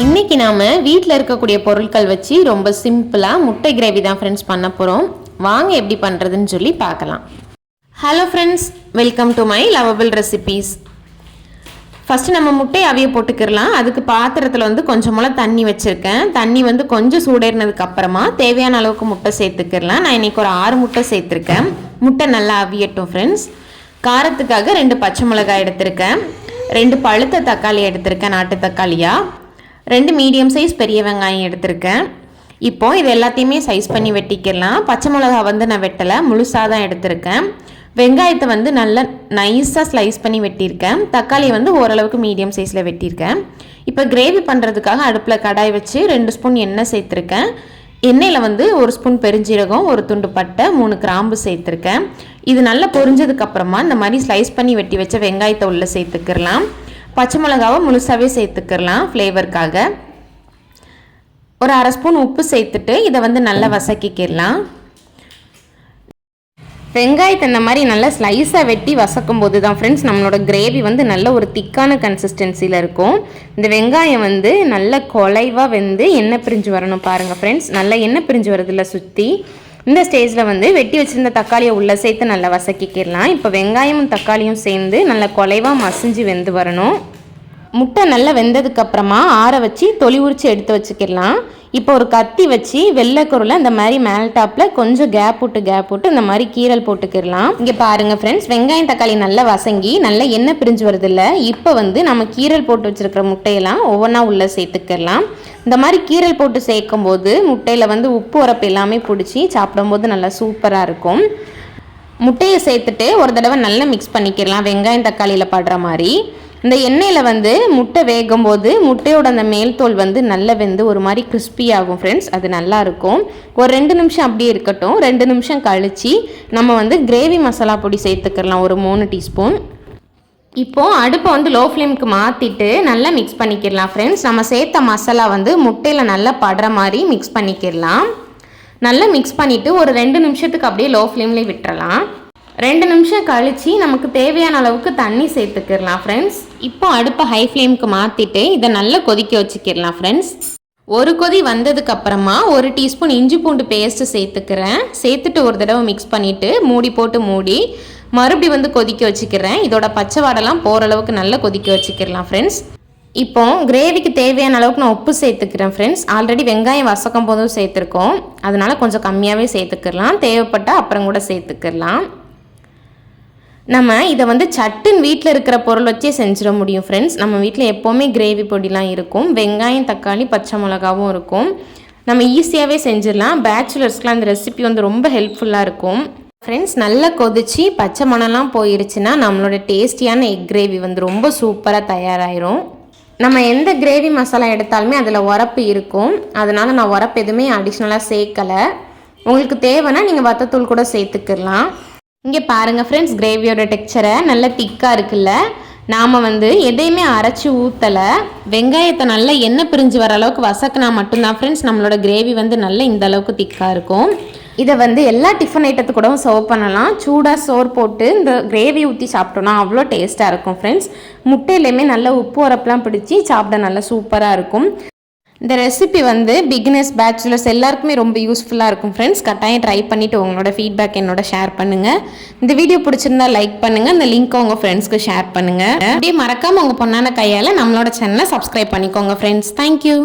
இன்னைக்கு நாம வீட்டில் இருக்கக்கூடிய பொருட்கள் வச்சு ரொம்ப சிம்பிளாக முட்டை கிரேவி தான் ஃப்ரெண்ட்ஸ் பண்ண போகிறோம். வாங்க எப்படி பண்ணுறதுன்னு சொல்லி பார்க்கலாம். Hello friends, welcome to my lovable recipes. First நம்ம முட்டையை அவிய போட்டுக்கிடலாம். அதுக்கு பாத்திரத்தில் வந்து கொஞ்சமெல்லாம் தண்ணி வச்சுருக்கேன். தண்ணி வந்து கொஞ்சம் சூடேறினதுக்கு அப்புறமா தேவையான அளவுக்கு முட்டை சேர்த்துக்கிடலாம். நான் இன்றைக்கி ஒரு 6 முட்டை சேர்த்துருக்கேன். முட்டை நல்லா அவியட்டும் ஃப்ரெண்ட்ஸ். காரத்துக்காக 2 பச்சை மிளகாய் எடுத்திருக்கேன், 2 பழுத்த தக்காளி எடுத்திருக்கேன், நாட்டு தக்காளியாக, 2 மீடியம் சைஸ் பெரிய வெங்காயம் எடுத்திருக்கேன். இப்போது இது எல்லாத்தையுமே சைஸ் பண்ணி வெட்டிக்கிடலாம். பச்சை மிளகா வந்து நான் வெட்டலை, முழுசாக தான் எடுத்திருக்கேன். வெங்காயத்தை வந்து நல்லா நைஸாக ஸ்லைஸ் பண்ணி வெட்டியிருக்கேன். தக்காளியை வந்து ஓரளவுக்கு மீடியம் சைஸில் வெட்டியிருக்கேன். இப்போ கிரேவி பண்ணுறதுக்காக அடுப்பில் கடாய் வச்சு 2 ஸ்பூன் எண்ணெய் சேர்த்துருக்கேன். எண்ணெயில் வந்து 1 ஸ்பூன் பெருஞ்சீரகம், 1 துண்டு பட்டை, 3 கிராம்பு சேர்த்துருக்கேன். இது நல்லா பொரிஞ்சதுக்கப்புறமா இந்த மாதிரி ஸ்லைஸ் பண்ணி வெட்டி வச்ச வெங்காயத்தை உள்ளே சேர்த்துக்கிடலாம். பச்சை மிளகாவை முழுசாகவே சேர்த்துக்கிடலாம் ஃப்ளேவருக்காக. ஒரு 1/2 ஸ்பூன் உப்பு சேர்த்துட்டு இதை வந்து நல்லா வசக்கிக்கிடலாம். வெங்காயத்தை இந்த மாதிரி நல்லா ஸ்லைஸாக வெட்டி வசக்கும் போது தான் ஃப்ரெண்ட்ஸ் நம்மளோட கிரேவி வந்து நல்ல ஒரு திக்கான கன்சிஸ்டன்சியில் இருக்கும். இந்த வெங்காயம் வந்து நல்ல குலைவாக வெந்து எண்ணெய் பிரிஞ்சு வரணும். பாருங்கள் ஃப்ரெண்ட்ஸ், நல்லா எண்ணெய் பிரிஞ்சு வரதில்ல சுற்றி. இந்த ஸ்டேஜில் வந்து வெட்டி வச்சுருந்த தக்காளியை உள்ளே சேர்த்து நல்லா வசக்கிக்கிடலாம். இப்போ வெங்காயமும் தக்காளியும் சேர்ந்து நல்லா குலைவாக மசிஞ்சு வெந்து வரணும். முட்டை நல்லா வெந்ததுக்கப்புறமா ஆற வச்சு தொளி உரித்து எடுத்து வச்சுக்கிடலாம். இப்போ ஒரு கத்தி வச்சு வெள்ளைக்குருளை இந்த மாதிரி மேல் டாப்பில் கொஞ்சம் கேப் விட்டு இந்த மாதிரி கீரல் போட்டுக்கிடலாம். இங்கே பாருங்கள் ஃப்ரெண்ட்ஸ், வெங்காயம் தக்காளி நல்லா வசங்கி நல்லா எண்ணெய் பிரிஞ்சு வருதில்ல. இப்போ வந்து நம்ம கீரல் போட்டு வச்சுருக்கிற முட்டையெல்லாம் ஒவ்வொன்றா உள்ளே சேர்த்துக்கிடலாம். இந்த மாதிரி கீரல் போட்டு சேர்க்கும் போது முட்டையில் வந்து உப்பு உரப்பு எல்லாமே பிடிச்சி சாப்பிடும்போது நல்லா சூப்பராக இருக்கும். முட்டையை சேர்த்துட்டு ஒரு தடவை நல்லா மிக்ஸ் பண்ணிக்கிடலாம் வெங்காயம் தக்காளியில் படுற மாதிரி. இந்த எண்ணெயில் வந்து முட்டை வேகும் போது முட்டையோட அந்த மேல் தோல் வந்து நல்லா வெந்து ஒரு மாதிரி கிறிஸ்பி ஆகும் ஃப்ரெண்ட்ஸ். அது நல்லாயிருக்கும். ஒரு 2 நிமிஷம் அப்படியே இருக்கட்டும். 2 நிமிஷம் கழித்து நம்ம வந்து கிரேவி மசாலா பொடி சேர்த்துக்கலாம், ஒரு 3 டீஸ்பூன். இப்போது அடுப்பை வந்து லோ ஃப்ளேமுக்கு மாற்றிட்டு நல்லா மிக்ஸ் பண்ணிக்கிடலாம் ஃப்ரெண்ட்ஸ். நம்ம சேர்த்த மசாலா வந்து முட்டையில் நல்லா படுற மாதிரி மிக்ஸ் பண்ணிக்கிடலாம். நல்லா மிக்ஸ் பண்ணிவிட்டு ஒரு 2 நிமிஷத்துக்கு அப்படியே லோ ஃப்ளேம்லேயே விட்டுறலாம். 2 நிமிஷம் கழித்து நமக்கு தேவையான அளவுக்கு தண்ணி சேர்த்துக்கிடலாம் ஃப்ரெண்ட்ஸ். இப்போ அடுப்பை ஹை ஃப்ளேமுக்கு மாற்றிட்டு இதை நல்லா கொதிக்க வச்சுக்கிடலாம் ஃப்ரெண்ட்ஸ். ஒரு கொதி வந்ததுக்கப்புறமா 1 டீஸ்பூன் இஞ்சி பூண்டு பேஸ்ட்டு சேர்த்துக்கிறேன். சேர்த்துட்டு ஒரு தடவை மிக்ஸ் பண்ணிவிட்டு மூடி போட்டு மூடி மறுபடி வந்து கொதிக்க வச்சுக்கிறேன். இதோட பச்சை வாடெல்லாம் போகிற அளவுக்கு நல்லா கொதிக்க வச்சுக்கிடலாம் ஃப்ரெண்ட்ஸ். இப்போ கிரேவிக்கு தேவையான அளவுக்கு நான் உப்பு சேர்த்துக்கிறேன் ஃப்ரெண்ட்ஸ். ஆல்ரெடி வெங்காயம் வசக்கும் போதும் சேர்த்துருக்கோம், அதனால் கொஞ்சம் கம்மியாகவே சேர்த்துக்கிடலாம். தேவைப்பட்டால் அப்புறம் கூட சேர்த்துக்கிடலாம். நம்ம இதை வந்து சட்டுன்னு வீட்டில் இருக்கிற பொருள் வச்சே செஞ்சிட முடியும் ஃப்ரெண்ட்ஸ். நம்ம வீட்டில் எப்போவுமே கிரேவி பொடிலாம் இருக்கும், வெங்காயம் தக்காளி பச்சை மிளகாவும் இருக்கும். நம்ம ஈஸியாகவே செஞ்சிடலாம். பேச்சுலர்ஸ்க்குலாம் இந்த ரெசிபி வந்து ரொம்ப ஹெல்ப்ஃபுல்லாக இருக்கும் ஃப்ரெண்ட்ஸ். நல்லா கொதிச்சு பச்சை மணம்லாம் போயிடுச்சுன்னா நம்மளோட டேஸ்டியான எக் கிரேவி வந்து ரொம்ப சூப்பராக தயாராகிரும். நம்ம எந்த கிரேவி மசாலா எடுத்தாலுமே அதில் உரப்பு இருக்கும், அதனால் நான் உரப்பு எதுவுமே அடிஷ்னலாக சேர்க்கலை. உங்களுக்கு தேவைன்னா நீங்கள் வத்தத்தூள் கூட சேர்த்துக்கிடலாம். இங்கே பாருங்கள் ஃப்ரெண்ட்ஸ், கிரேவியோட டெக்ஸ்சரை நல்ல திக்காக இருக்குல்ல. நாம் வந்து எதையுமே அரைச்சி ஊற்றலை. வெங்காயத்தை நல்லா எண்ணெய் பிரிஞ்சு வர அளவுக்கு வசக்கினா மட்டும்தான் ஃப்ரெண்ட்ஸ் நம்மளோட கிரேவி வந்து நல்லா இந்த அளவுக்கு திக்காக இருக்கும். இதை வந்து எல்லா டிஃபன் ஐட்டத்து கூடவும் சர்வ் பண்ணலாம். சூடாக சோறு போட்டு இந்த கிரேவி ஊற்றி சாப்பிட்டோன்னா அவ்வளோ டேஸ்ட்டாக இருக்கும் ஃப்ரெண்ட்ஸ். முட்டையிலையுமே நல்ல உப்பு உரப்புலாம் பிடிச்சி சாப்பிட நல்லா சூப்பராக இருக்கும். இந்த ரெசிபி வந்து பிகினர்ஸ் பேச்சுலர்ஸ் எல்லாருக்குமே ரொம்ப யூஸ்ஃபுல்லாக இருக்கும் ஃப்ரெண்ட்ஸ். கட்டாயம் ட்ரை பண்ணிவிட்டு உங்களோட ஃபீட்பேக் என்னோட ஷேர் பண்ணுங்கள். இந்த வீடியோ பிடிச்சிருந்தா லைக் பண்ணுங்கள், இந்த லிங்க்கை உங்கள் ஃப்ரெண்ட்ஸ்க்கு ஷேர் பண்ணுங்கள். அப்படியே மறக்காமல் உங்கள் பொண்ணான கையால் நம்மளோட சேனலை சப்ஸ்கிரைப் பண்ணிக்கோங்க ஃப்ரெண்ட்ஸ். தேங்க்யூ.